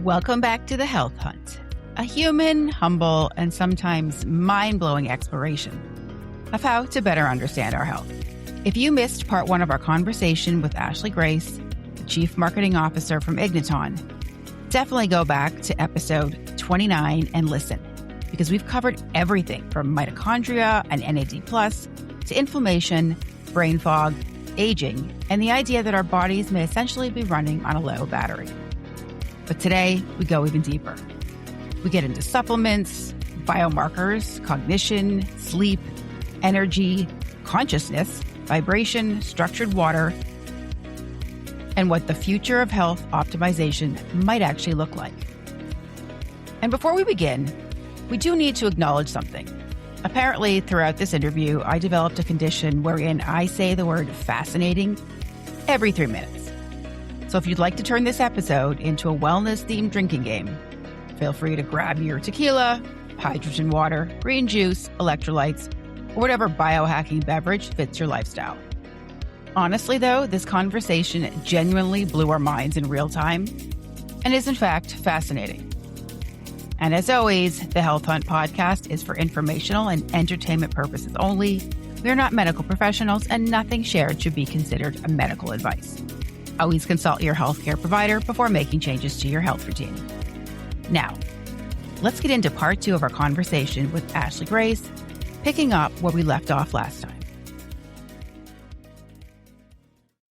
Welcome back to The Health Hunt, a human, humble, and sometimes mind-blowing exploration of how to better understand our health. If you missed part one of our conversation with Ashley Grace, the Chief Marketing Officer from Igniton, definitely go back to episode 29 and listen, because we've covered everything from mitochondria and NAD+, to inflammation, brain fog, aging, and the idea that our bodies may essentially be running on a low battery. But today, we go even deeper. We get into supplements, biomarkers, cognition, sleep, energy, consciousness, vibration, structured water, and what the future of health optimization might actually look like. And before we begin, we do need to acknowledge something. Apparently, throughout this interview, I developed a condition wherein I say the word fascinating every 3 minutes. So if you'd like to turn this episode into a wellness-themed drinking game, feel free to grab your tequila, hydrogen water, green juice, electrolytes, or whatever biohacking beverage fits your lifestyle. Honestly, though, this conversation genuinely blew our minds in real time and is, in fact, fascinating. And as always, the Health Hunt podcast is for informational and entertainment purposes only. We are not medical professionals, and nothing shared should be considered a medical advice. Always consult your healthcare provider before making changes to your health routine. Now, let's get into part 2 of our conversation with Ashley Grace, picking up where we left off last time.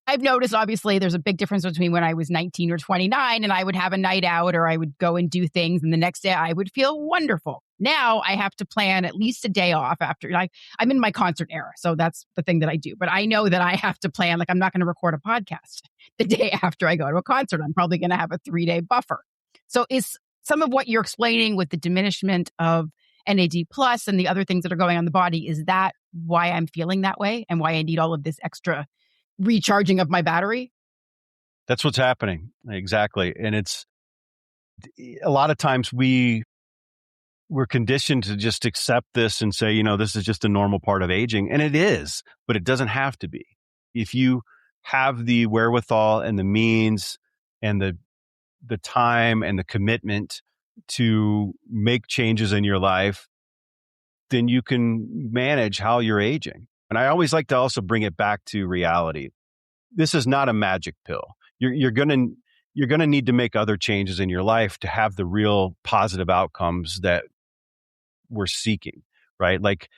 I've noticed, obviously, there's a big difference between when I was 19 or 29 and I would have a night out or I would go and do things and the next day I would feel wonderful. Now I have to plan at least a day off after, I'm in my concert era, so that's the thing that I do. But I know that I have to plan, I'm not going to record a podcast the day after I go to a concert. I'm probably going to have a 3-day buffer. So is some of what you're explaining with the diminishment of NAD plus and the other things that are going on in the body, is that why I'm feeling that way and why I need all of this extra recharging of my battery? That's what's happening. Exactly. And it's a lot of times we're conditioned to just accept this and say, this is just a normal part of aging. And it is, but it doesn't have to be. If you have the wherewithal and the means and the time and the commitment to make changes in your life, then you can manage how you're aging. And I always like to also bring it back to reality. This is not a magic pill. You're going to need to make other changes in your life to have the real positive outcomes that we're seeking, right? Like,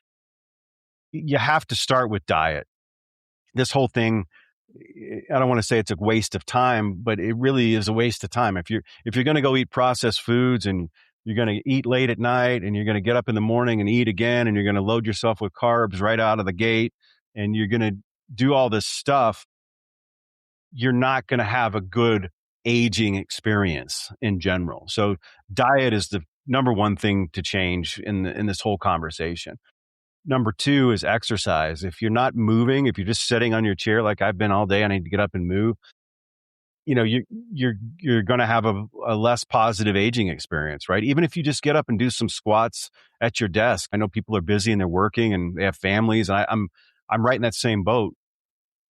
you have to start with diet. This whole thing, I don't want to say it's a waste of time, but it really is a waste of time. If you're going to go eat processed foods and you're going to eat late at night and you're going to get up in the morning and eat again, and you're going to load yourself with carbs right out of the gate, and you're going to do all this stuff, you're not going to have a good aging experience in general. So diet is the number one thing to change in this whole conversation. Number 2 is exercise. If you're not moving, if you're just sitting on your chair like I've been all day, I need to get up and move, you're going to have a less positive aging experience, right? Even if you just get up and do some squats at your desk. I know people are busy and they're working and they have families, and I'm right in that same boat.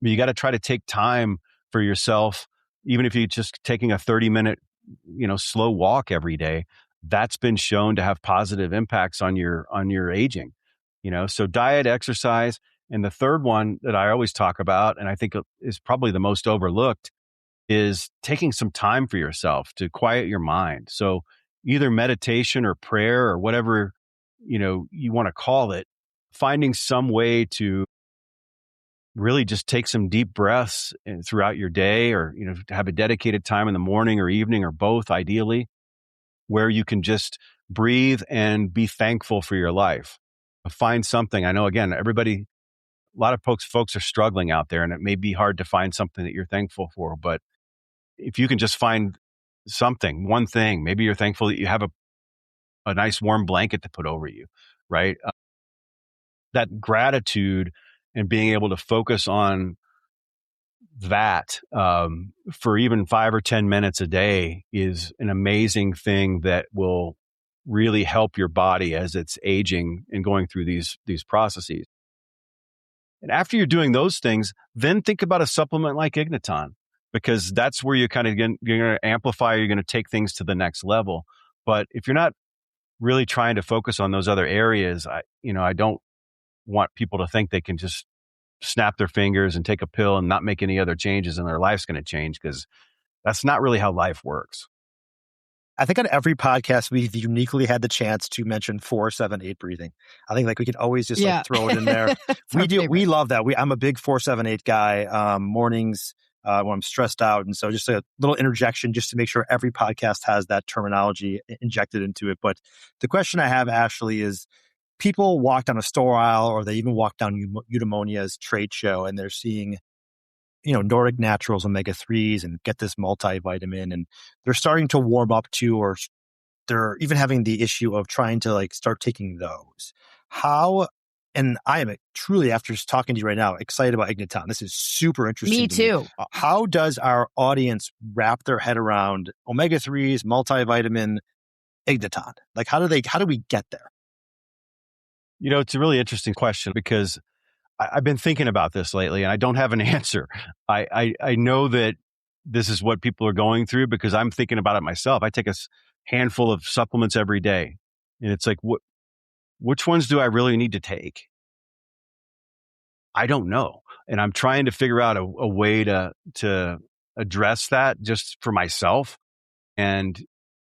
But you got to try to take time for yourself, even if you're just taking a 30-minute, slow walk every day. That's been shown to have positive impacts on your aging. So diet, exercise, and the third one that I always talk about, and I think is probably the most overlooked, is taking some time for yourself to quiet your mind. So either meditation or prayer or whatever, you want to call it, finding some way to really just take some deep breaths throughout your day, or, have a dedicated time in the morning or evening or both, ideally, where you can just breathe and be thankful for your life. Find something. I know, again, a lot of folks are struggling out there, and it may be hard to find something that you're thankful for, but if you can just find something, one thing, maybe you're thankful that you have a nice warm blanket to put over you, right? That gratitude and being able to focus on that for even 5 or 10 minutes a day is an amazing thing that will really help your body as it's aging and going through these processes. And after you're doing those things, then think about a supplement like Igniton. because that's where you're going to amplify, you're going to take things to the next level. But if you're not really trying to focus on those other areas, I don't want people to think they can just snap their fingers and take a pill and not make any other changes and their life's going to change, because that's not really how life works. I think on every podcast, we've uniquely had the chance to mention 4-7-8 breathing. I think we can always just throw it in there. We love that. I'm a big 4-7-8 guy. Mornings when I'm stressed out. And so just a little interjection just to make sure every podcast has that terminology injected into it. But the question I have, Ashley, is people walk down a store aisle or they even walk down Eudaimonia's trade show and they're seeing Nordic Naturals omega-3s and get this multivitamin, and they're starting to warm up to, or they're even having the issue of trying to start taking those. And I am truly, after just talking to you right now, excited about Igniton. This is super interesting. Me too. How does our audience wrap their head around omega-3s, multivitamin, Igniton? How do we get there? It's a really interesting question, because I've been thinking about this lately and I don't have an answer. I know that this is what people are going through because I'm thinking about it myself. I take a handful of supplements every day, and it's like, which ones do I really need to take? I don't know. And I'm trying to figure out a way to address that just for myself. And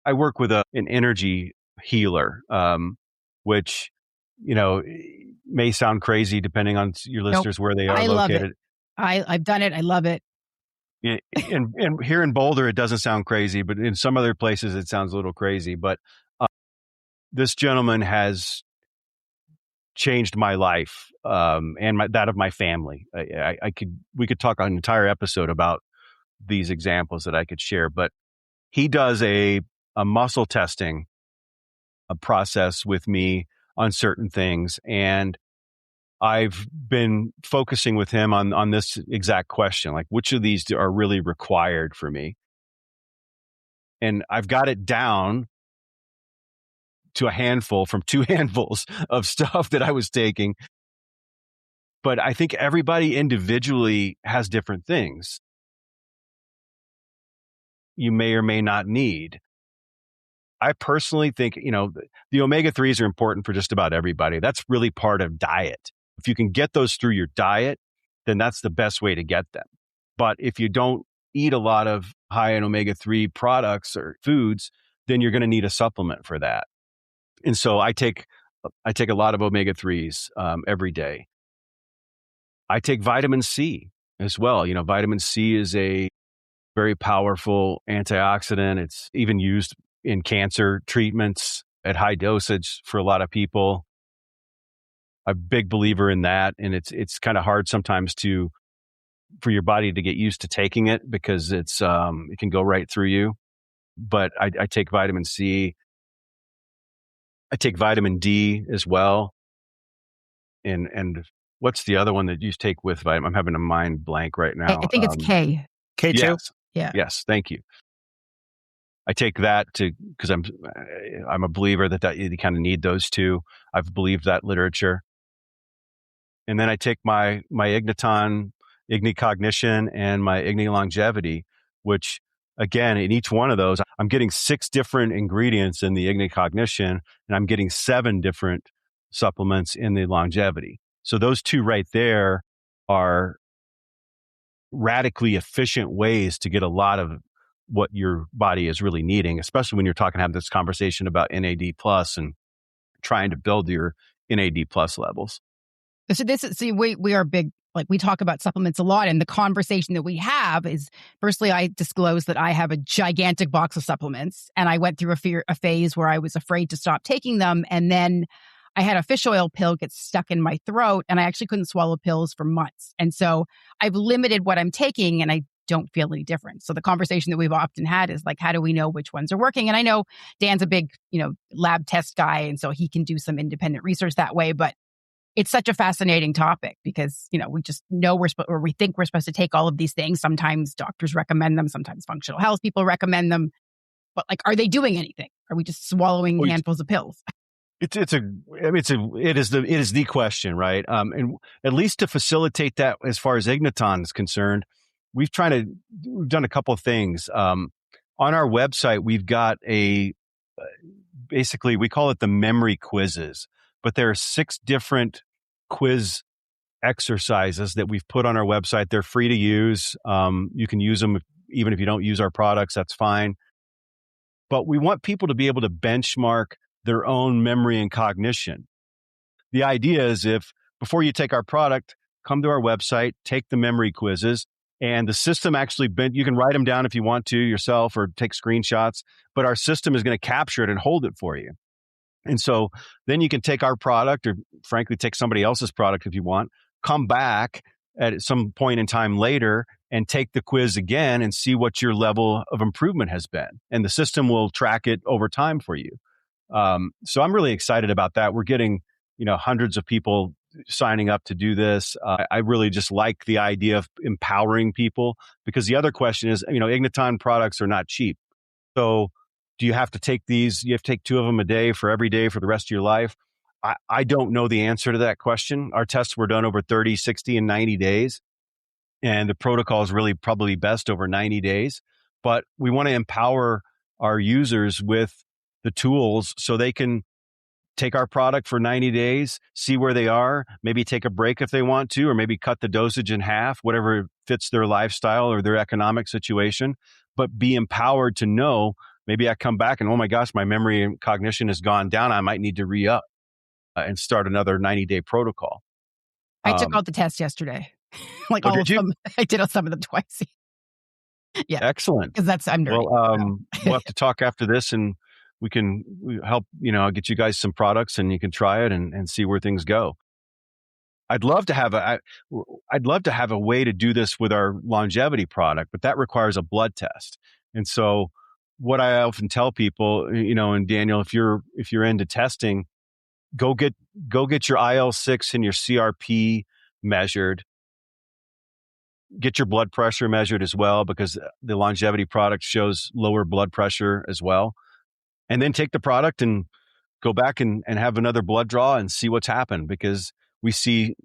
I work with an energy healer, which, may sound crazy depending on your listeners where they are located. Love it. I've done it. I love it. Yeah, and here in Boulder, it doesn't sound crazy, but in some other places, it sounds a little crazy. But this gentleman has changed my life and that of my family. We could talk an entire episode about these examples that I could share, but he does a muscle testing process with me on certain things. And I've been focusing with him on this exact question, like which of these are really required for me? And I've got it down to a handful from 2 handfuls of stuff that I was taking. But I think everybody individually has different things you may or may not need. I personally think, the omega-3s are important for just about everybody. That's really part of diet. If you can get those through your diet, then that's the best way to get them. But if you don't eat a lot of high in omega-3 products or foods, then you're going to need a supplement for that. And so I take a lot of omega-3s every day. I take vitamin C as well. Vitamin C is a very powerful antioxidant. It's even used in cancer treatments at high dosage for a lot of people. I'm a big believer in that. And it's kind of hard sometimes for your body to get used to taking it because it can go right through you. But I take vitamin C. I take vitamin D as well. And what's the other one that you take with vitamin? I'm having a mind blank right now. I think it's K. K2? Yes. Yeah. Yes. Thank you. I take that because I'm a believer that you kind of need those two. I've believed that literature. And then I take my Igniton, cognition, and my longevity, which again, in each one of those, I'm getting 6 different ingredients in the cognition, and I'm getting 7 different supplements in the longevity. So those 2 right there are radically efficient ways to get a lot of what your body is really needing, especially when you're having this conversation about NAD plus and trying to build your NAD plus levels. So we are big, we talk about supplements a lot, and the conversation that we have is, firstly, I disclose that I have a gigantic box of supplements, and I went through a phase where I was afraid to stop taking them, and then I had a fish oil pill get stuck in my throat, and I actually couldn't swallow pills for months. And so I've limited what I'm taking, and I don't feel any different. So the conversation that we've often had is how do we know which ones are working? And I know Dan's a big, lab test guy, and so he can do some independent research that way. But it's such a fascinating topic because, we just know we think we're supposed to take all of these things. Sometimes doctors recommend them. Sometimes functional health people recommend them. But are they doing anything? Are we just swallowing handfuls of pills? It is the question, right? And at least to facilitate that, as far as Igniton is concerned, we've done a couple of things. On our website, we've got basically we call it the memory quizzes, but there are 6 different quiz exercises that we've put on our website. They're free to use. You can use them even if you don't use our products, that's fine. But we want people to be able to benchmark their own memory and cognition. The idea is if before you take our product, come to our website, take the memory quizzes, and the system actually, you can write them down if you want to yourself or take screenshots, but our system is going to capture it and hold it for you. And so then you can take our product or frankly, take somebody else's product if you want, come back at some point in time later and take the quiz again and see what your level of improvement has been. And the system will track it over time for you. So I'm really excited about that. We're getting, hundreds of people signing up to do this. I really just like the idea of empowering people because the other question is, Igniton products are not cheap. So do you have to take these? You have to take 2 of them a day for every day for the rest of your life? I don't know the answer to that question. Our tests were done over 30, 60, and 90 days. And the protocol is really probably best over 90 days. But we want to empower our users with the tools so they can take our product for 90 days, see where they are, maybe take a break if they want to, or maybe cut the dosage in half, whatever fits their lifestyle or their economic situation, but be empowered to know, maybe I come back and, oh my gosh, my memory and cognition has gone down. I might need to re-up and start another 90-day protocol. I took all the tests yesterday. Like all of them. I did some of them twice. Yeah. Excellent. Because I'm nerdy. Well, we'll have to talk after this and we can help, I'll get you guys some products and you can try it and see where things go. I'd love to have a way to do this with our longevity product, but that requires a blood test. And so what I often tell people, and Daniel, if you're into testing, go get your IL-6 and your CRP measured. Get your blood pressure measured as well, because the longevity product shows lower blood pressure as well. And then take the product and go back and have another blood draw and see what's happened, because we see,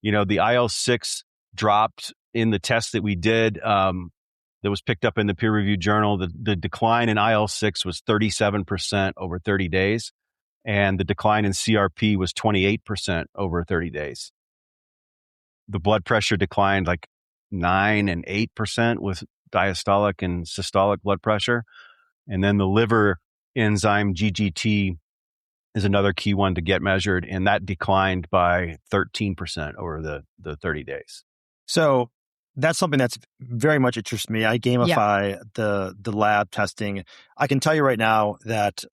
the IL-6 dropped in the test that we did that was picked up in the peer-reviewed journal. The decline in IL-6 was 37% over 30 days. And the decline in CRP was 28% over 30 days. The blood pressure declined like 9 and 8% with diastolic and systolic blood pressure. And then the liver enzyme GGT is another key one to get measured. And that declined by 13% over the 30 days. So that's something that's very much interests me. I gamify the lab testing. I can tell you right now that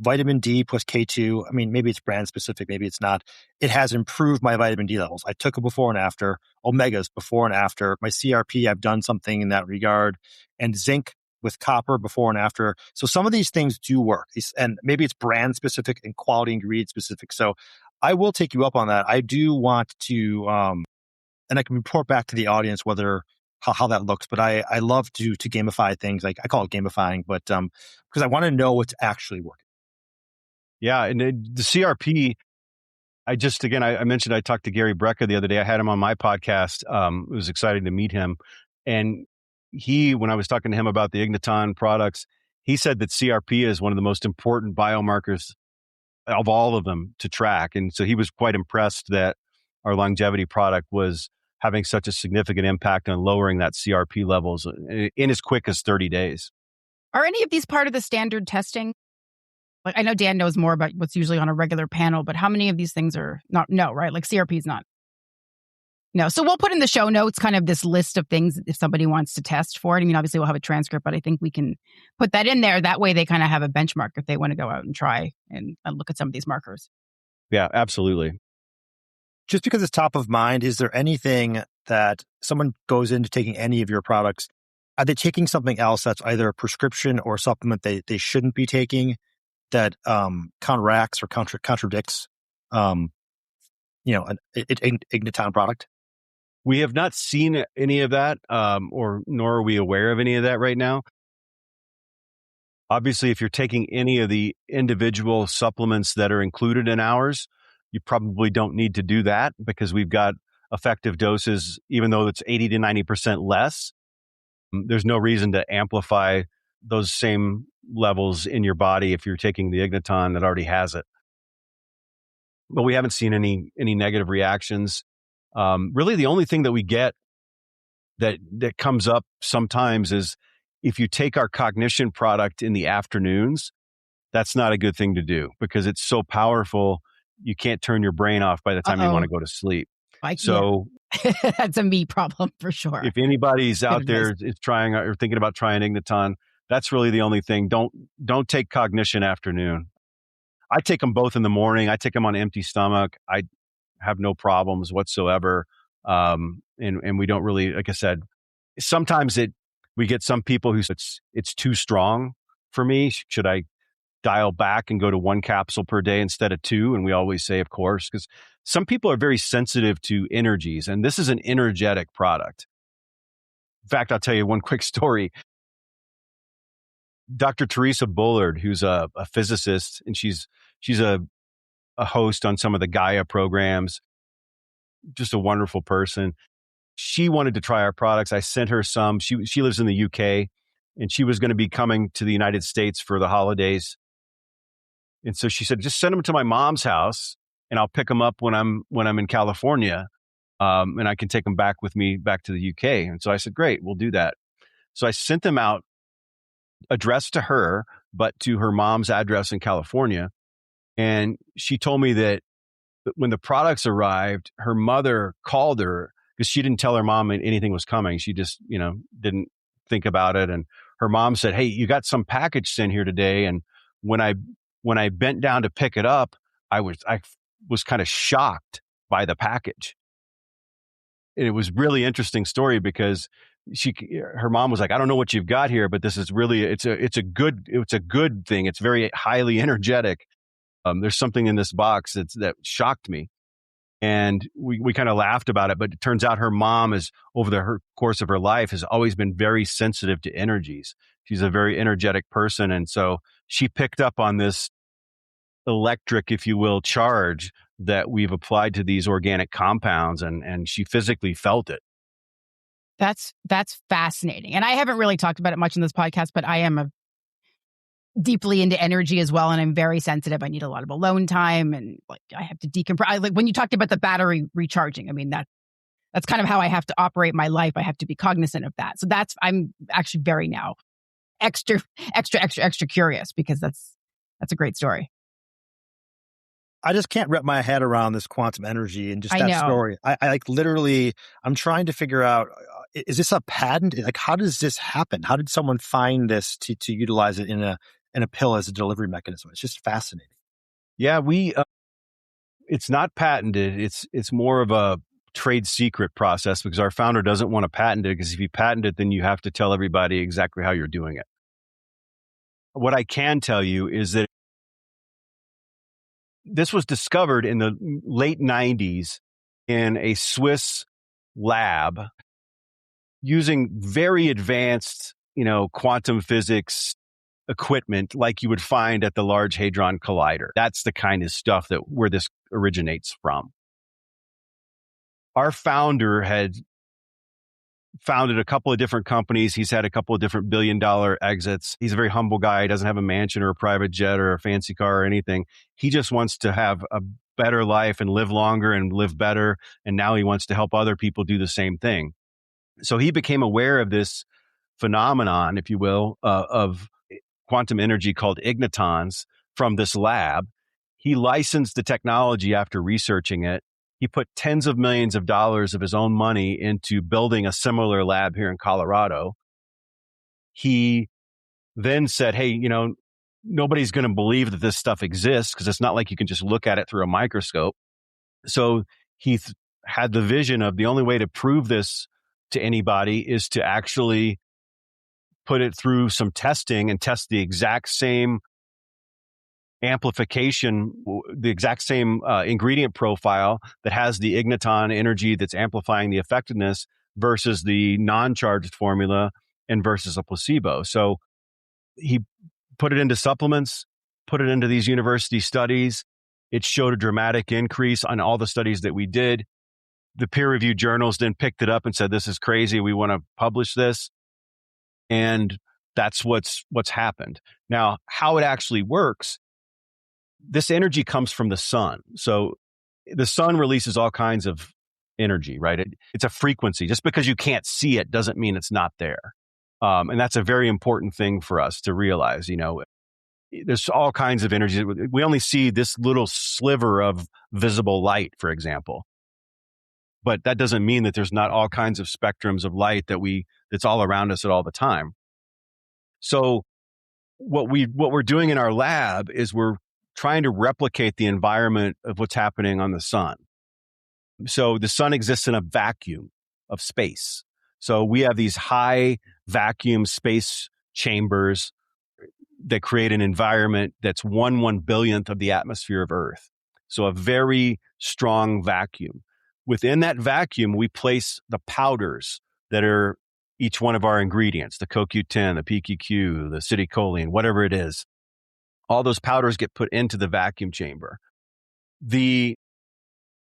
vitamin D plus K2, maybe it's brand specific, maybe it's not. It has improved my vitamin D levels. I took a before and after, omegas before and after. My CRP, I've done something in that regard. And zinc with copper before and after. So some of these things do work. And maybe it's brand specific and quality ingredient specific. So I will take you up on that. I do want to... and I can report back to the audience how that looks. But I love to gamify things. Like I call it gamifying, but because I want to know what's actually working. Yeah, and the CRP, I mentioned I talked to Gary Brecka the other day. I had him on my podcast. It was exciting to meet him. And when I was talking to him about the Igniton products, he said that CRP is one of the most important biomarkers of all of them to track. And so he was quite impressed that our longevity product was having such a significant impact on lowering that CRP levels in as quick as 30 days. Are any of these part of the standard testing? Like I know Dan knows more about what's usually on a regular panel, but how many of these things are not? No, right? Like CRP is not. No. So we'll put in the show notes kind of this list of things if somebody wants to test for it. Obviously we'll have a transcript, but I think we can put that in there. That way they kind of have a benchmark if they want to go out and try and look at some of these markers. Yeah, absolutely. Just because it's top of mind, is there anything that someone goes into taking any of your products, are they taking something else that's either a prescription or a supplement they shouldn't be taking that counteracts or contradicts an Igniton product? We have not seen any of that, nor are we aware of any of that right now. Obviously, if you're taking any of the individual supplements that are included in ours, you probably don't need to do that because we've got effective doses, even though it's 80 to 90% less There's no reason to amplify those same levels in your body if you're taking the Igniton that already has it. But we haven't seen any negative reactions. Really, the only thing that we get that comes up sometimes is if you take our cognition product in the afternoons, that's not a good thing to do because it's so powerful. You can't turn your brain off by the time you want to go to sleep. So that's a me problem for sure. If anybody's out there is trying or thinking about trying Igniton, that's really the only thing. Don't take cognition afternoon. I take them both in the morning. I take them on empty stomach. I have no problems whatsoever. And we don't really, like I said, sometimes we get some people who say it's too strong for me. Should I dial back and go to 1 capsule per day instead of 2? And we always say, of course, because some people are very sensitive to energies, and this is an energetic product. In fact, I'll tell you one quick story. Dr. Teresa Bullard, who's a physicist, and she's a host on some of the Gaia programs, just a wonderful person. She wanted to try our products. I sent her some. She lives in the UK, and she was going to be coming to the United States for the holidays. And so she said, just send them to my mom's house and I'll pick them up when I'm in California. And I can take them back with me back to the UK. And so I said, great, we'll do that. So I sent them out addressed to her, but to her mom's address in California. And she told me that when the products arrived, her mother called her because she didn't tell her mom anything was coming. She just, didn't think about it. And her mom said, hey, you got some package sent here today. And when I bent down to pick it up, I was kind of shocked by the package. And it was really interesting story because her mom was like, I don't know what you've got here, but this is really, it's a good thing. It's very highly energetic. There's something in this box that shocked me. And we kind of laughed about it, but it turns out her mom is over her course of her life has always been very sensitive to energies. She's a very energetic person. And so she picked up on this electric, if you will, charge that we've applied to these organic compounds, and she physically felt it. That's fascinating. And I haven't really talked about it much in this podcast, but I am deeply into energy as well. And I'm very sensitive. I need a lot of alone time and I have to decompress. When you talked about the battery recharging, I mean, that's kind of how I have to operate my life. I have to be cognizant of that. So I'm actually very now extra curious because that's a great story. I just can't wrap my head around this quantum energy and just that story. I literally, I'm trying to figure out, is this a patent? How does this happen? How did someone find this to utilize it in a pill as a delivery mechanism? It's just fascinating. Yeah, it's not patented. It's more of a trade secret process because our founder doesn't want to patent it, because if you patent it, then you have to tell everybody exactly how you're doing it. What I can tell you is that this was discovered in the late 90s in a Swiss lab using very advanced, quantum physics equipment like you would find at the Large Hadron Collider. That's the kind of stuff where this originates from. Our founder had founded a couple of different companies. He's had a couple of different billion-dollar exits. He's a very humble guy. He doesn't have a mansion or a private jet or a fancy car or anything. He just wants to have a better life and live longer and live better. And now he wants to help other people do the same thing. So he became aware of this phenomenon, if you will, of quantum energy called Ignitons from this lab. He licensed the technology after researching it. He put tens of millions of dollars of his own money into building a similar lab here in Colorado. He then said, hey, nobody's going to believe that this stuff exists because it's not like you can just look at it through a microscope. So he had the vision of the only way to prove this to anybody is to actually put it through some testing and test the exact same amplification, the exact same ingredient profile that has the Igniton energy that's amplifying the effectiveness versus the non-charged formula and versus a placebo. So he put it into supplements, put it into these university studies. It showed a dramatic increase on all the studies that we did. The peer-reviewed journals then picked it up and said, this is crazy. We want to publish this. And that's what's happened. Now, how it actually works, this energy comes from the sun. So the sun releases all kinds of energy, right? It's a frequency. Just because you can't see it doesn't mean it's not there. And that's a very important thing for us to realize. There's all kinds of energy. We only see this little sliver of visible light, for example. But that doesn't mean that there's not all kinds of spectrums of light that's all around us at all the time. So what we're doing in our lab is we're trying to replicate the environment of what's happening on the sun. So the sun exists in a vacuum of space. So we have these high vacuum space chambers that create an environment that's 1/1 billionth of the atmosphere of Earth. So a very strong vacuum. Within that vacuum, we place the powders that are each one of our ingredients, the CoQ10, the PQQ, the acetylcholine, whatever it is. All those powders get put into the vacuum chamber. The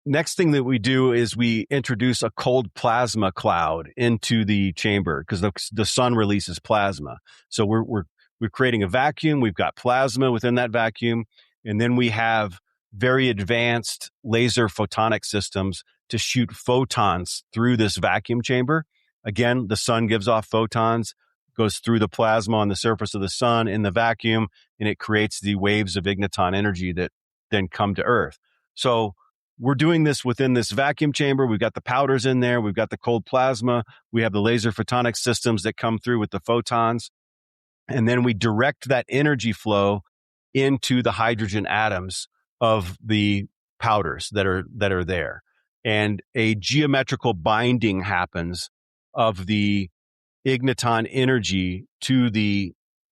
next thing that we do is we introduce a cold plasma cloud into the chamber because the sun releases plasma. So we're creating a vacuum. We've got plasma within that vacuum. And then we have very advanced laser photonic systems to shoot photons through this vacuum chamber. Again, the sun gives off photons, goes through the plasma on the surface of the sun in the vacuum, and it creates the waves of igniton energy that then come to Earth. So we're doing this within this vacuum chamber. We've got the powders in there. We've got the cold plasma. We have the laser photonic systems that come through with the photons. And then we direct that energy flow into the hydrogen atoms of the powders that are there. And a geometrical binding happens of the igniton energy to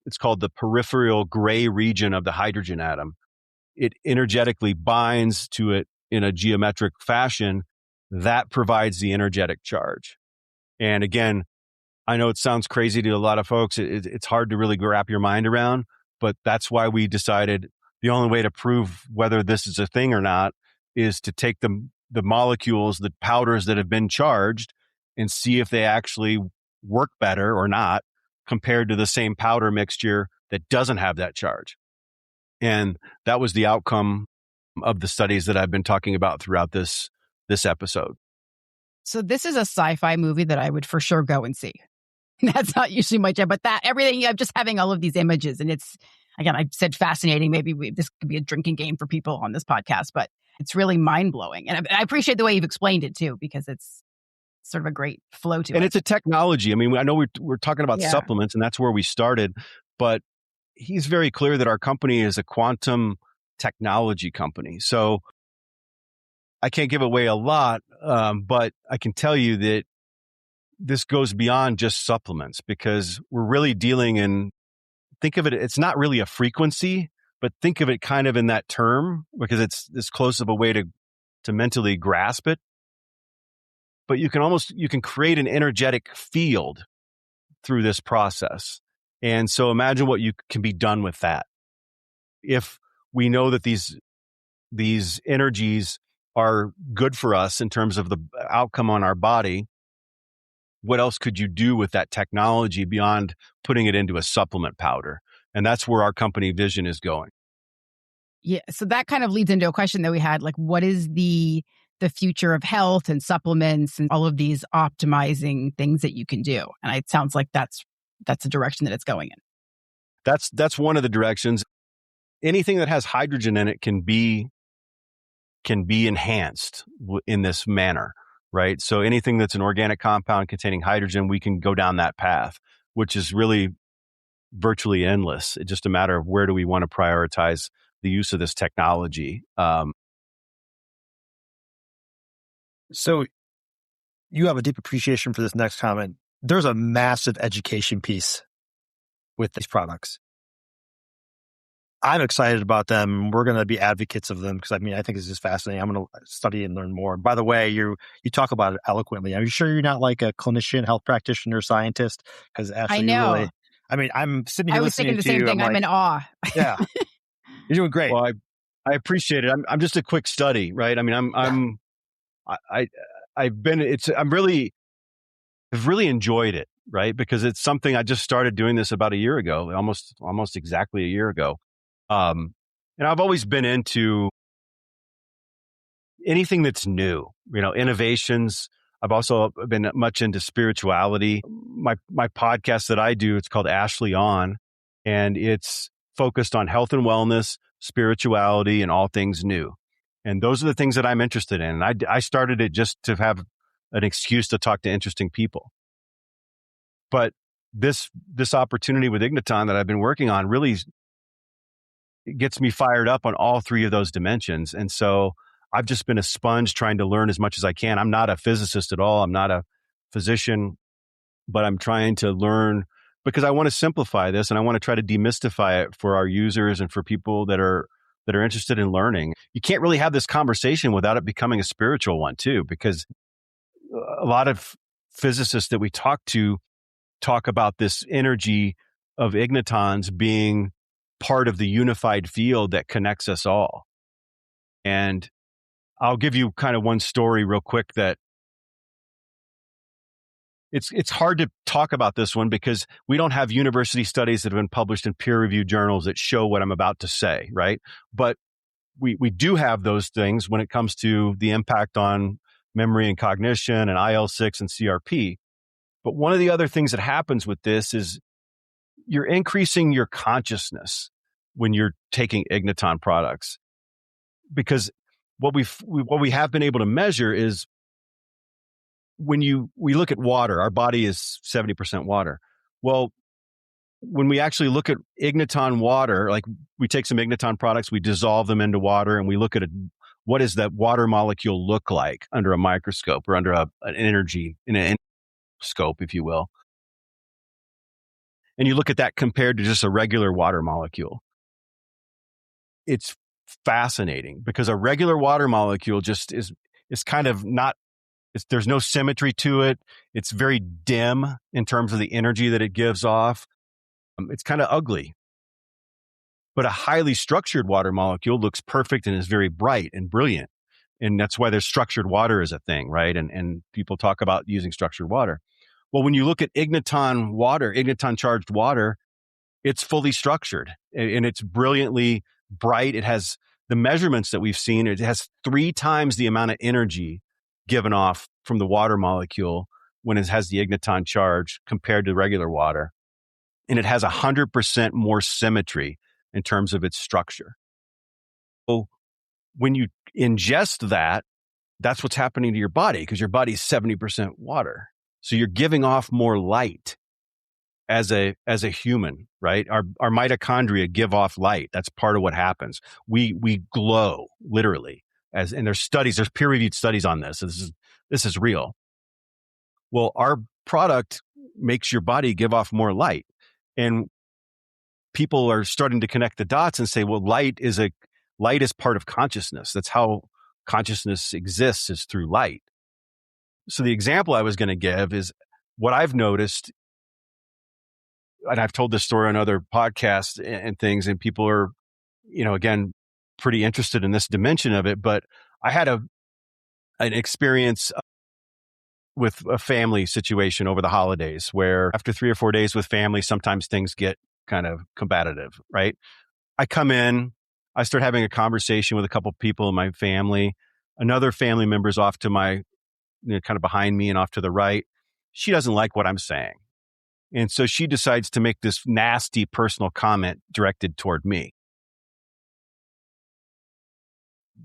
it's called the peripheral gray region of the hydrogen atom. It energetically binds to it in a geometric fashion that provides the energetic charge. And again, I know it sounds crazy to a lot of folks. It's hard to really wrap your mind around, but that's why we decided the only way to prove whether this is a thing or not is to take the molecules, the powders that have been charged, and see if they actually work better or not compared to the same powder mixture that doesn't have that charge. And that was the outcome of the studies that I've been talking about throughout this episode. So this is a sci-fi movie that I would for sure go and see. That's not usually my job, but everything, I'm just having all of these images, and it's, again, I said fascinating. Maybe this could be a drinking game for people on this podcast, but it's really mind-blowing. And I appreciate the way you've explained it too, because it's sort of a great flow to it. And it's a technology. I mean, I know we're talking about supplements, and that's where we started, but he's very clear that our company is a quantum technology company. So I can't give away a lot, but I can tell you that this goes beyond just supplements because we're really dealing in, think of it, it's not really a frequency, but think of it kind of in that term because it's this close of a way to mentally grasp it. But you can create an energetic field through this process. And so imagine what you can be done with that. If we know that these energies are good for us in terms of the outcome on our body, what else could you do with that technology beyond putting it into a supplement powder? And that's where our company vision is going. Yeah. So that kind of leads into a question that we had, like, what is the future of health and supplements and all of these optimizing things that you can do? And it sounds like that's the direction that it's going in. That's one of the directions. Anything that has hydrogen in it can be enhanced in this manner, right? So anything that's an organic compound containing hydrogen, we can go down that path, which is really virtually endless. It's just a matter of where do we want to prioritize the use of this technology. So you have a deep appreciation for this next comment. There's a massive education piece with these products. I'm excited about them. We're going to be advocates of them because I think it's just fascinating. I'm going to study and learn more. By the way, you talk about it eloquently. Are you sure you're not like a clinician, health practitioner, scientist? Because Ashley, I know. I'm sitting here listening to you. I was thinking the same thing. I'm in awe. Yeah, you're doing great. Well, I appreciate it. I'm just a quick study, right? I mean, I've really enjoyed it. right? Because it's something I just started doing this about a year ago, almost exactly a year ago. And I've always been into anything that's new, innovations. I've also been much into spirituality. My podcast that I do, it's called Ashley On, and it's focused on health and wellness, spirituality, and all things new. And those are the things that I'm interested in. And I started it just to have an excuse to talk to interesting people. But this opportunity with Igniton that I've been working on really gets me fired up on all three of those dimensions. And so I've just been a sponge trying to learn as much as I can. I'm not a physicist at all. I'm not a physician, but I'm trying to learn because I want to simplify this and I want to try to demystify it for our users and for people that are interested in learning. You can't really have this conversation without it becoming a spiritual one too, because a lot of physicists that we talk to talk about this energy of Ignitons being part of the unified field that connects us all. And I'll give you kind of one story real quick that it's hard to talk about this one because we don't have university studies that have been published in peer-reviewed journals that show what I'm about to say, right? But we do have those things when it comes to the impact on memory and cognition and IL-6 and CRP. But one of the other things that happens with this is you're increasing your consciousness when you're taking Igniton products. Because what we have been able to measure is when we look at water, our body is 70% water. Well, when we actually look at Igniton water, like we take some Igniton products, we dissolve them into water, and we look at what does that water molecule look like under a microscope or under an energy in an scope, if you will. And you look at that compared to just a regular water molecule. It's fascinating because a regular water molecule just is kind of not, there's no symmetry to it. It's very dim in terms of the energy that it gives off. It's kind of ugly. But a highly structured water molecule looks perfect and is very bright and brilliant. And that's why there's structured water as a thing, right? And people talk about using structured water. Well, when you look at Igniton water, Igniton charged water, it's fully structured and it's brilliantly bright. It has the measurements that we've seen. It has 3 times the amount of energy given off from the water molecule when it has the Igniton charge compared to regular water. And it has 100% more symmetry in terms of its structure. So when you ingest that, that's what's happening to your body because your body's 70% water. So you're giving off more light as a human, right? Our mitochondria give off light. That's part of what happens. We glow literally and there's peer-reviewed studies on this. So this is real. Well, our product makes your body give off more light. And people are starting to connect the dots and say, well, light is part of consciousness. That's how consciousness exists, is through light. So the example I was going to give is what I've noticed, and I've told this story on other podcasts and things, and people are, again, pretty interested in this dimension of it. But I had an experience with a family situation over the holidays where after 3 or 4 days with family, sometimes things get kind of combative, right? I come in, I start having a conversation with a couple of people in my family. Another family member's off to my, kind of behind me and off to the right. She doesn't like what I'm saying. And so she decides to make this nasty personal comment directed toward me.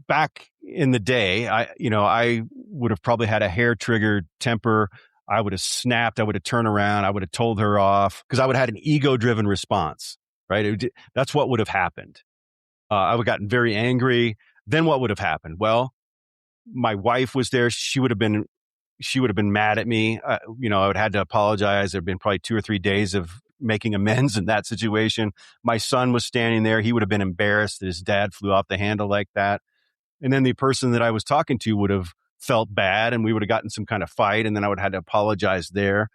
Back in the day, I would have probably had a hair-triggered temper. I would have snapped. I would have turned around. I would have told her off because I would have had an ego-driven response, right? That's what would have happened. I would have gotten very angry. Then what would have happened? Well, my wife was there. She would have been mad at me. I would have had to apologize. There'd been probably 2 or 3 days of making amends in that situation. My son was standing there. He would have been embarrassed that his dad flew off the handle like that. And then the person that I was talking to would have felt bad and we would have gotten some kind of fight. And then I would have had to apologize there.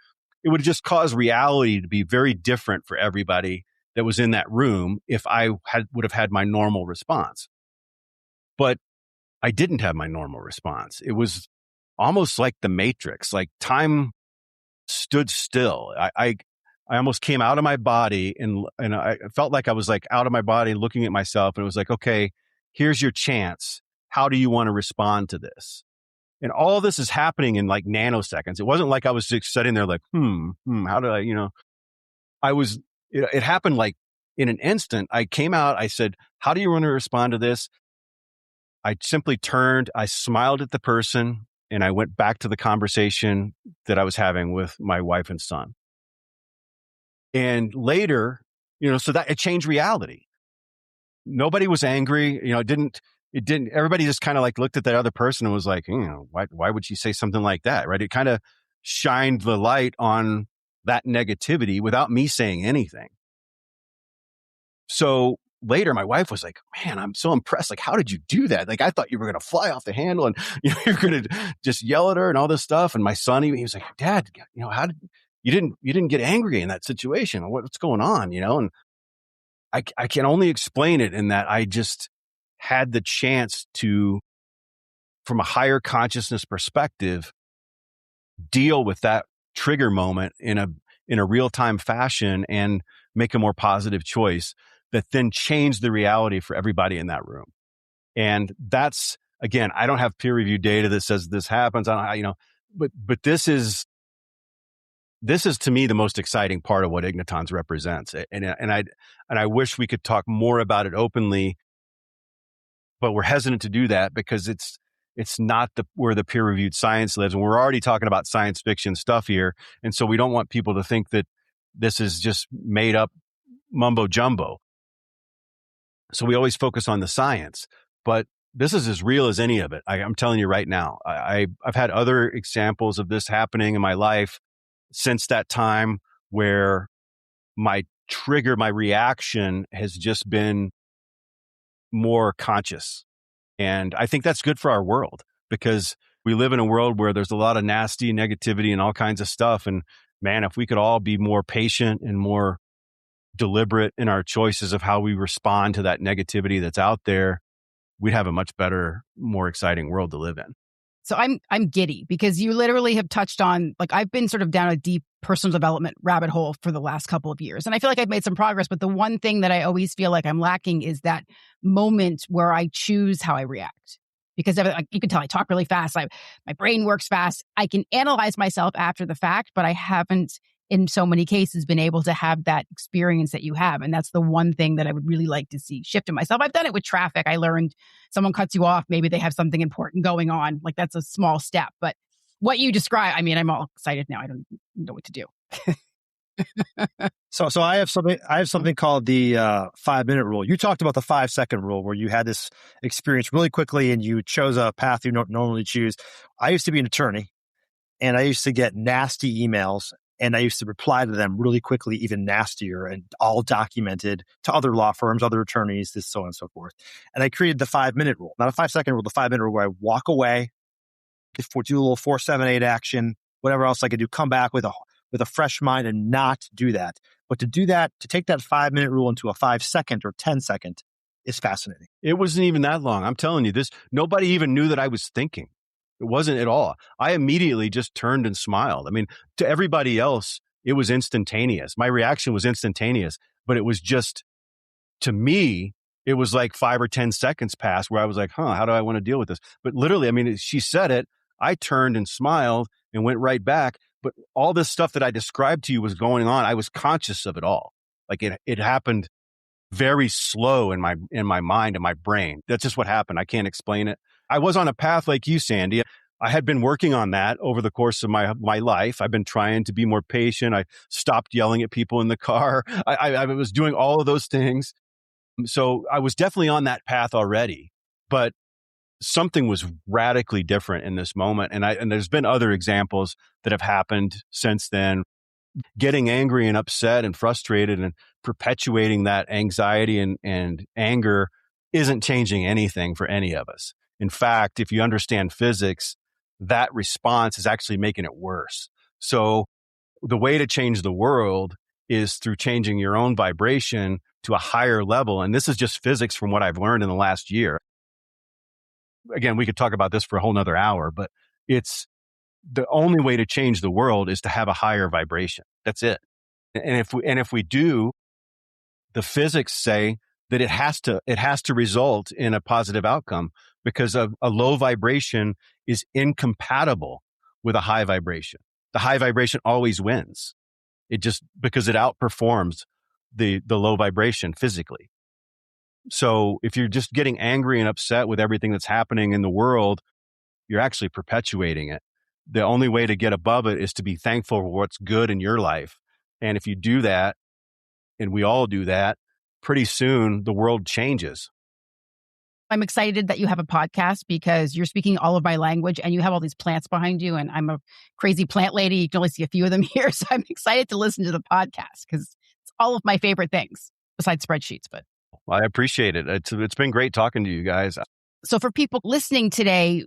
It would have just caused reality to be very different for everybody that was in that room if I would have had my normal response. But I didn't have my normal response. It was almost like the Matrix, like time stood still. I almost came out of my body and I felt like I was like out of my body looking at myself, and it was like, okay, here's your chance. How do you want to respond to this? And all this is happening in like nanoseconds. It wasn't like I was just sitting there like, how did it happened like in an instant. I came out, I said, how do you want to respond to this? I simply turned, I smiled at the person, and I went back to the conversation that I was having with my wife and son. And later, so that it changed reality. Nobody was angry. It didn't, everybody just kind of like looked at that other person and was like, why would she say something like that? Right. It kind of shined the light on that negativity without me saying anything. So later, my wife was like, man, I'm so impressed. Like, how did you do that? Like, I thought you were going to fly off the handle and you're going to just yell at her and all this stuff. And my son, he was like, Dad, how did you didn't get angry in that situation? What's going on? And I can only explain it in that I just had the chance to, from a higher consciousness perspective, deal with that trigger moment in a real-time fashion and make a more positive choice that then changed the reality for everybody in that room. And that's, again, I don't have peer-reviewed data that says this happens. But this is to me the most exciting part of what Ignitons represents. And I wish we could talk more about it openly, but we're hesitant to do that because it's not where the peer-reviewed science lives. And we're already talking about science fiction stuff here. And so we don't want people to think that this is just made up mumbo jumbo. So we always focus on the science, but this is as real as any of it. I'm telling you right now, I've had other examples of this happening in my life since that time where my reaction has just been more conscious. And I think that's good for our world because we live in a world where there's a lot of nasty negativity and all kinds of stuff. And man, if we could all be more patient and more deliberate in our choices of how we respond to that negativity that's out there, we'd have a much better, more exciting world to live in. So I'm giddy because you literally have touched on, like, I've been sort of down a deep personal development rabbit hole for the last couple of years. And I feel like I've made some progress, but the one thing that I always feel like I'm lacking is that moment where I choose how I react. Because you can tell I talk really fast. My brain works fast. I can analyze myself after the fact, but I haven't in so many cases been able to have that experience that you have. And that's the one thing that I would really like to see shift in myself. I've done it with traffic. I learned someone cuts you off. Maybe they have something important going on. Like, that's a small step. But what you describe, I'm all excited now. I don't know what to do. So I have something called the 5-minute rule. You talked about the 5-second rule where you had this experience really quickly and you chose a path you don't normally choose. I used to be an attorney and I used to get nasty emails. And I used to reply to them really quickly, even nastier, and all documented to other law firms, other attorneys, this, so on and so forth. And I created the 5-minute rule, not a 5-second rule, the 5-minute rule where I walk away, do a little 4, 7, 8 action, whatever else I could do, come back with a fresh mind and not do that. But to do that, to take that 5-minute rule into a 5-second or 10-second is fascinating. It wasn't even that long. I'm telling you this. Nobody even knew that I was thinking. It wasn't at all. I immediately just turned and smiled. To everybody else, it was instantaneous. My reaction was instantaneous, but it was just, to me, it was like 5 or 10 seconds passed where I was like, how do I want to deal with this? But literally, she said it, I turned and smiled and went right back. But all this stuff that I described to you was going on. I was conscious of it all. Like it happened very slow in my mind and my brain. That's just what happened. I can't explain it. I was on a path like you, Sandy. I had been working on that over the course of my life. I've been trying to be more patient. I stopped yelling at people in the car. I was doing all of those things. So I was definitely on that path already, but something was radically different in this moment. And there's been other examples that have happened since then. Getting angry and upset and frustrated and perpetuating that anxiety and anger isn't changing anything for any of us. In fact, if you understand physics, that response is actually making it worse. So the way to change the world is through changing your own vibration to a higher level. And this is just physics from what I've learned in the last year. Again, we could talk about this for a whole nother hour, but it's the only way to change the world is to have a higher vibration. That's it. And if we do, the physics say that it has to result in a positive outcome, because a low vibration is incompatible with a high vibration. The high vibration always wins. It just, because it outperforms the low vibration physically. So if you're just getting angry and upset with everything that's happening in the world, you're actually perpetuating it. The only way to get above it is to be thankful for what's good in your life. And if you do that, and we all do that, pretty soon the world changes. I'm excited that you have a podcast because you're speaking all of my language and you have all these plants behind you. And I'm a crazy plant lady. You can only see a few of them here. So I'm excited to listen to the podcast because it's all of my favorite things besides spreadsheets. But I appreciate it. It's been great talking to you guys. So for people listening today,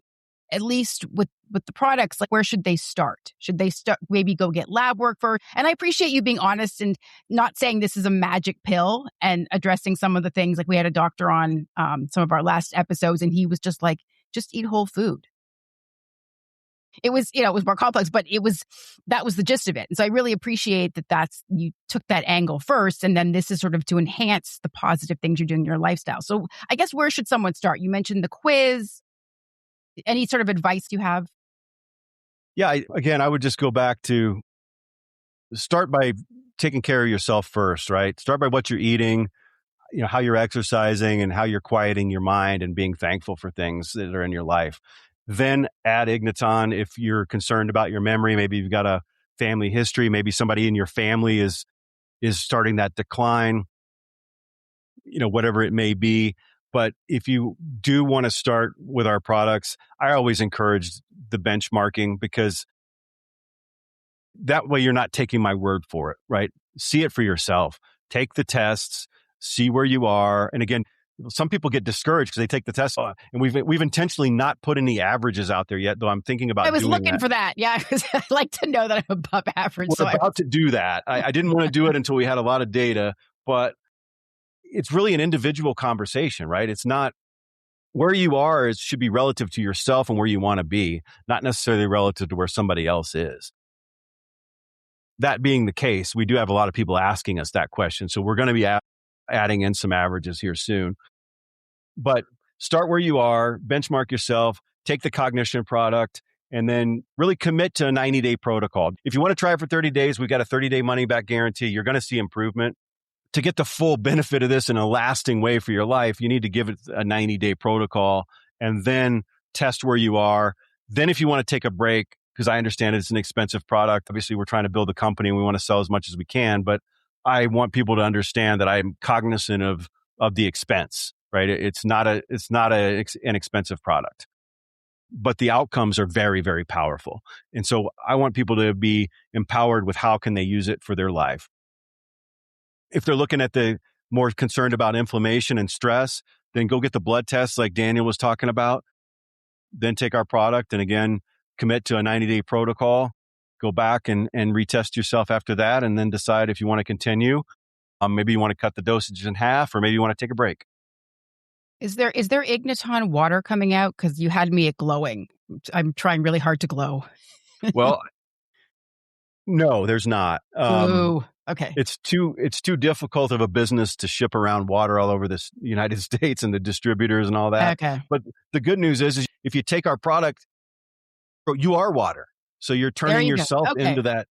at least with the products, like where should they start? Should they start, maybe go get lab work first? And I appreciate you being honest and not saying this is a magic pill and addressing some of the things. Like we had a doctor on some of our last episodes and he was just like, just eat whole food. It was, it was more complex, but that was the gist of it. And so I really appreciate that you took that angle first. And then this is sort of to enhance the positive things you're doing in your lifestyle. So I guess where should someone start? You mentioned the quiz. Any sort of advice you have? Yeah, I would just go back to start by taking care of yourself first, right? Start by what you're eating, how you're exercising and how you're quieting your mind and being thankful for things that are in your life. Then add Igniton if you're concerned about your memory. Maybe you've got a family history. Maybe somebody in your family is starting that decline, whatever it may be. But if you do want to start with our products, I always encourage the benchmarking, because that way you're not taking my word for it, right? See it for yourself. Take the tests, see where you are. And again, some people get discouraged because they take the test, and we've intentionally not put any averages out there yet, though I'm thinking about doing that. I was looking for that. Yeah, because I like to know that I'm above average. We're about to do that. I didn't want to do it until we had a lot of data, but it's really an individual conversation, right? It's not where you are. It should be relative to yourself and where you want to be, not necessarily relative to where somebody else is. That being the case, we do have a lot of people asking us that question. So we're going to be adding in some averages here soon. But start where you are, benchmark yourself, take the Cognition product, and then really commit to a 90-day protocol. If you want to try it for 30 days, we've got a 30-day money-back guarantee. You're going to see improvement. To get the full benefit of this in a lasting way for your life, you need to give it a 90-day protocol and then test where you are. Then if you want to take a break, because I understand it's an expensive product. Obviously, we're trying to build a company and we want to sell as much as we can, but I want people to understand that I'm cognizant of the expense, right? It's not an expensive product, but the outcomes are very, very powerful. And so I want people to be empowered with how can they use it for their life. If they're looking at the more concerned about inflammation and stress, then go get the blood tests like Daniel was talking about. Then take our product and again, commit to a 90-day protocol. Go back and retest yourself after that, and then decide if you want to continue. Maybe you want to cut the dosage in half, or maybe you want to take a break. Is there Igniton water coming out? Because you had me at glowing. I'm trying really hard to glow. Well, no, there's not. Ooh, okay. It's too difficult of a business to ship around water all over the United States and the distributors and all that. Okay. But the good news is if you take our product, you are water. So you're turning yourself into that.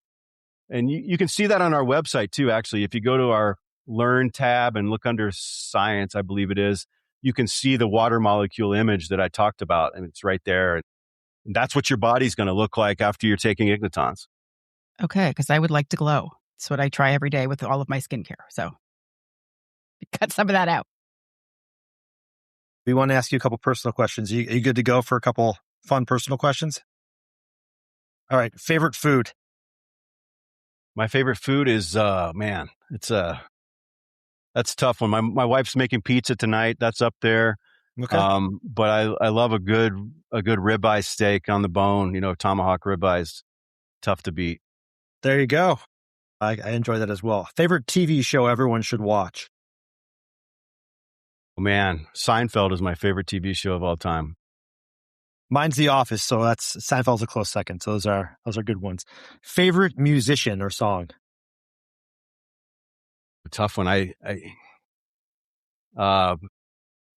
And you can see that on our website too, actually. If you go to our Learn tab and look under Science, I believe it is, you can see the water molecule image that I talked about, and it's right there. And that's what your body's going to look like after you're taking Ignitons. Okay, because I would like to glow. It's what I try every day with all of my skincare. So cut some of that out. We want to ask you a couple personal questions. Are you good to go for a couple fun personal questions? All right. Favorite food? My favorite food is, that's a tough one. My wife's making pizza tonight. That's up there. Okay. But I love a good ribeye steak on the bone. Tomahawk ribeyes, tough to beat. There you go. I enjoy that as well. Favorite TV show everyone should watch? Oh, man, Seinfeld is my favorite TV show of all time. Mine's The Office, so that's Seinfeld's a close second. So those are good ones. Favorite musician or song? A tough one.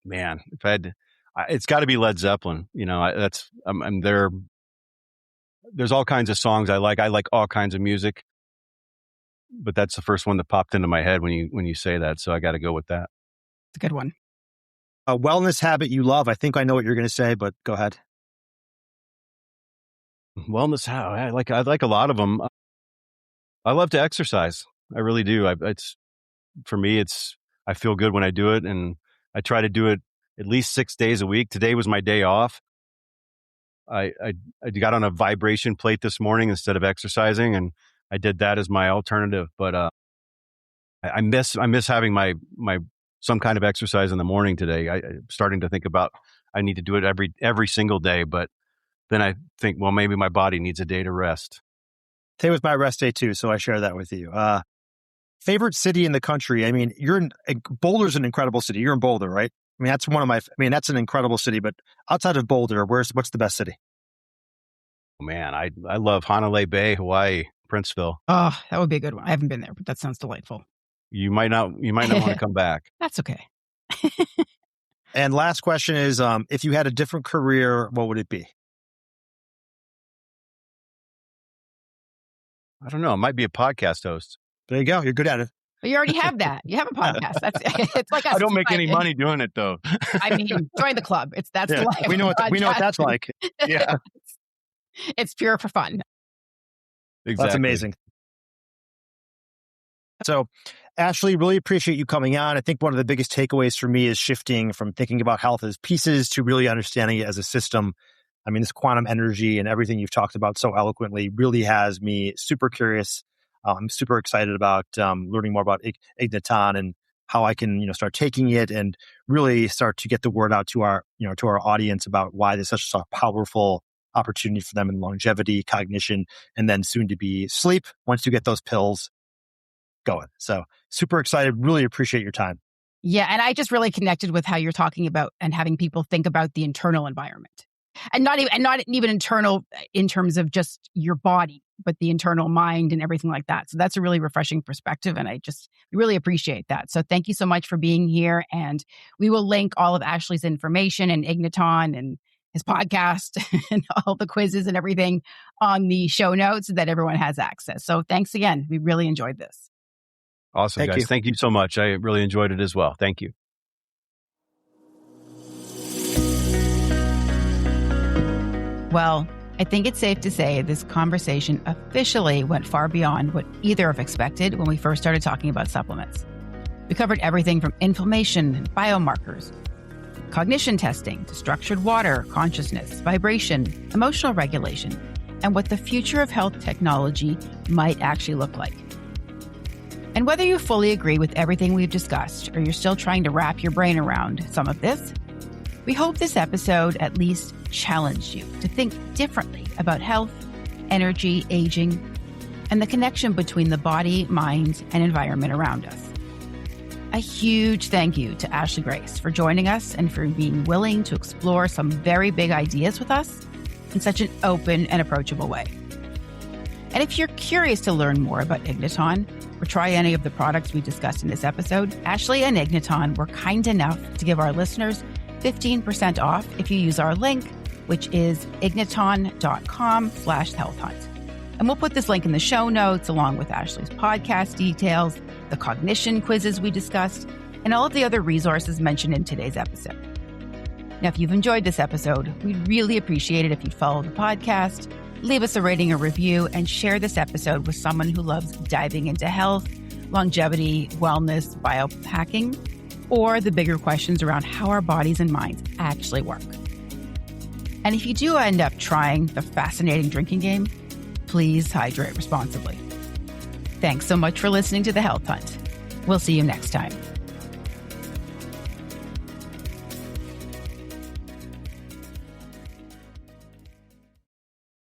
Man, if I had, it's got to be Led Zeppelin. You know, I'm there. There's all kinds of songs I like. I like all kinds of music, but that's the first one that popped into my head when you say that. So I got to go with that. It's a good one. A wellness habit you love. I think I know what you're going to say, but go ahead. Wellness habit. I like a lot of them. I love to exercise. I really do. For me, I feel good when I do it, and I try to do it at least 6 days a week. Today was my day off. I got on a vibration plate this morning instead of exercising, and I did that as my alternative. But I miss having my some kind of exercise in the morning today. I'm starting to think about I need to do it every single day, but then I think, well, maybe my body needs a day to rest. Today was my rest day too, so I share that with you. Favorite city in the country? I mean, Boulder's an incredible city. You're in Boulder, right? I mean, that's an incredible city, but outside of Boulder, what's the best city? Oh, man, I love Honolulu Bay, Hawaii, Princeville. Oh, that would be a good one. I haven't been there, but that sounds delightful. You might not want to come back. That's okay. And last question is, if you had a different career, what would it be? I don't know. It might be a podcast host. There you go. You're good at it. But you already have that. You have a podcast. It's like I don't make any money doing it though. I mean, join the club. The life. We know what that's like. Yeah. It's pure for fun. Exactly. That's amazing. So, Ashley, really appreciate you coming on. I think one of the biggest takeaways for me is shifting from thinking about health as pieces to really understanding it as a system. I mean, this quantum energy and everything you've talked about so eloquently really has me super curious. I'm super excited about learning more about Igniton and how I can, start taking it and really start to get the word out to our audience about why this is such a powerful opportunity for them in longevity, cognition, and then soon to be sleep once you get those pills going. So super excited. Really appreciate your time. Yeah. And I just really connected with how you're talking about and having people think about the internal environment and not even internal in terms of just your body, but the internal mind and everything like that. So that's a really refreshing perspective. And I just really appreciate that. So thank you so much for being here. And we will link all of Ashley's information and Igniton and his podcast and all the quizzes and everything on the show notes so that everyone has access. So thanks again. We really enjoyed this. Awesome, guys. Thank you so much. I really enjoyed it as well. Thank you. Well, I think it's safe to say this conversation officially went far beyond what either of expected when we first started talking about supplements. We covered everything from inflammation and biomarkers, cognition testing, to structured water, consciousness, vibration, emotional regulation, and what the future of health technology might actually look like. And whether you fully agree with everything we've discussed or you're still trying to wrap your brain around some of this, we hope this episode at least challenged you to think differently about health, energy, aging, and the connection between the body, mind, and environment around us. A huge thank you to Ashley Grace for joining us and for being willing to explore some very big ideas with us in such an open and approachable way. And if you're curious to learn more about Igniton or try any of the products we discussed in this episode, Ashley and Igniton were kind enough to give our listeners 15% off if you use our link, which is igniton.com/healthhunt. And we'll put this link in the show notes along with Ashley's podcast details, the cognition quizzes we discussed, and all of the other resources mentioned in today's episode. Now, if you've enjoyed this episode, we'd really appreciate it if you'd follow the podcast, leave us a rating or review, and share this episode with someone who loves diving into health, longevity, wellness, biohacking, or the bigger questions around how our bodies and minds actually work. And if you do end up trying the fascinating drinking game, please hydrate responsibly. Thanks so much for listening to The Health Hunt. We'll see you next time.